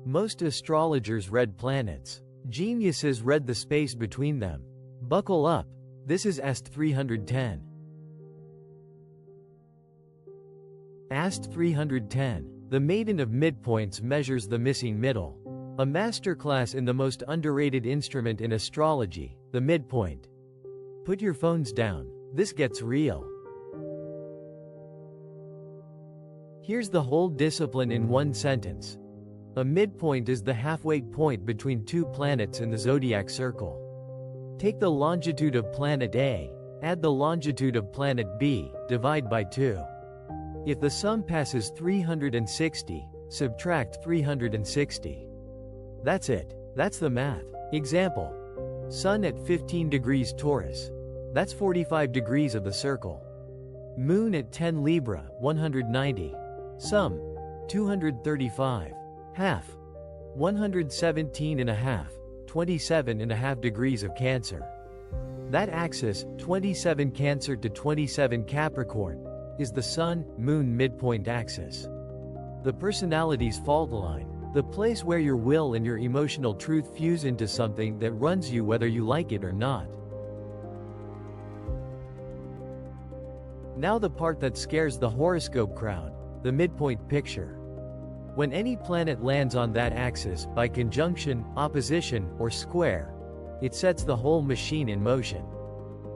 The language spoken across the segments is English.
Most astrologers read planets. Geniuses read the space between them. Buckle up. This is AST 310. AST 310. The maiden of midpoints measures the missing middle. A masterclass in the most underrated instrument in astrology, the midpoint. Put your phones down. This gets real. Here's the whole discipline in one sentence. A midpoint is the halfway point between two planets in the zodiac circle. Take the longitude of planet A, add the longitude of planet B, divide by 2. If the sum passes 360, subtract 360. That's it. That's the math. Example. Sun at 15 degrees Taurus. That's 45 degrees of the circle. Moon at 10 Libra, 190. Sum. 235. Half. 117 and a half. 27 and a half degrees of Cancer. That axis, 27 Cancer to 27 Capricorn, is the Sun-Moon midpoint axis. The personality's fault line. The place where your will and your emotional truth fuse into something that runs you whether you like it or not. Now the part that scares the horoscope crowd, the midpoint picture. When any planet lands on that axis, by conjunction, opposition, or square, it sets the whole machine in motion.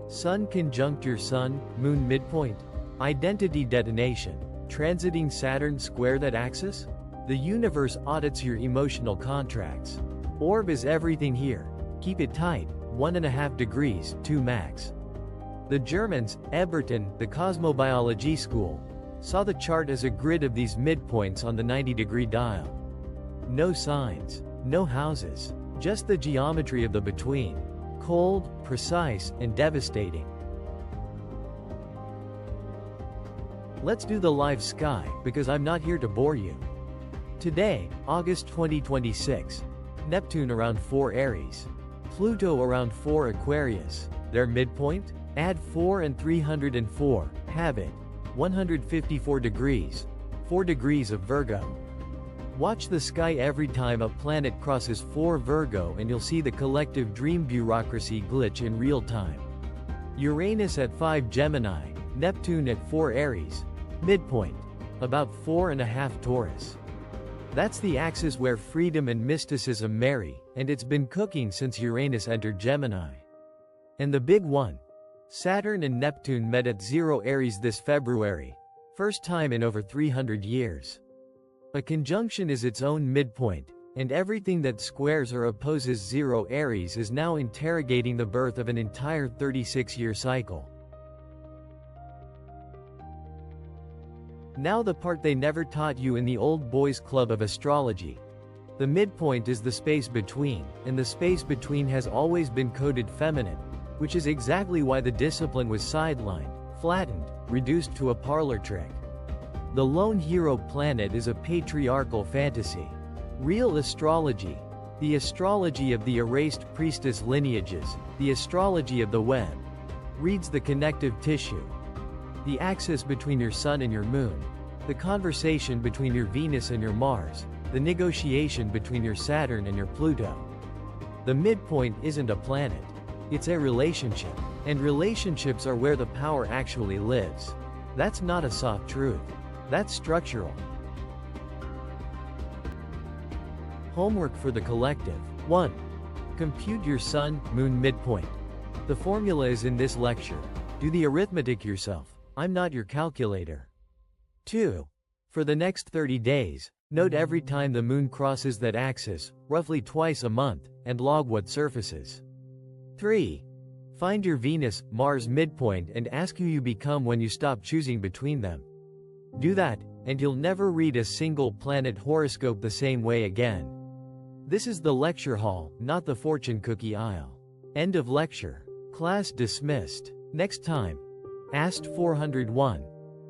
Sun conjunct your Sun, Moon midpoint. Identity detonation. Transiting Saturn square that axis? The universe audits your emotional contracts. Orb is everything here. Keep it tight, 1.5 degrees, 2 max. The Germans, Eberton, the cosmobiology school, saw the chart as a grid of these midpoints on the 90-degree dial. No signs, no houses, just the geometry of the between. Cold, precise, and devastating. Let's do the live sky, because I'm not here to bore you. Today, August 2026. Neptune around 4 Aries. Pluto around 4 Aquarius. Their midpoint? Add 4 and 304, have it. 154 degrees. 4 degrees of Virgo. Watch the sky every time a planet crosses 4 Virgo and you'll see the collective dream bureaucracy glitch in real time. Uranus at 5 Gemini. Neptune at 4 Aries. Midpoint. About 4.5 Taurus. That's the axis where freedom and mysticism marry, and it's been cooking since Uranus entered Gemini. And the big one. Saturn and Neptune met at 0 Aries this February. First time in over 300 years. A conjunction is its own midpoint, and everything that squares or opposes 0 Aries is now interrogating the birth of an entire 36-year cycle. Now the part they never taught you in the old boys club of astrology. The midpoint is the space between, and the space between has always been coded feminine, which is exactly why the discipline was sidelined, flattened, reduced to a parlor trick. The lone hero planet is a patriarchal fantasy. Real astrology, the astrology of the erased priestess lineages, the astrology of the web, reads the connective tissue. The axis between your Sun and your Moon, the conversation between your Venus and your Mars, the negotiation between your Saturn and your Pluto. The midpoint isn't a planet, it's a relationship, and relationships are where the power actually lives. That's not a soft truth, that's structural. Homework for the collective. 1. Compute your Sun, Moon midpoint. The formula is in this lecture. Do the arithmetic yourself. I'm not your calculator. 2. For the next 30 days, note every time the moon crosses that axis, roughly twice a month, and log what surfaces. 3. Find your Venus, Mars midpoint and ask who you become when you stop choosing between them. Do that, and you'll never read a single planet horoscope the same way again. This is the lecture hall, not the fortune cookie aisle. End of lecture. Class dismissed. Next time. AST 401.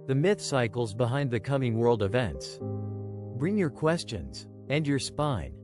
The myth cycles behind the coming world events. Bring your questions, and your spine.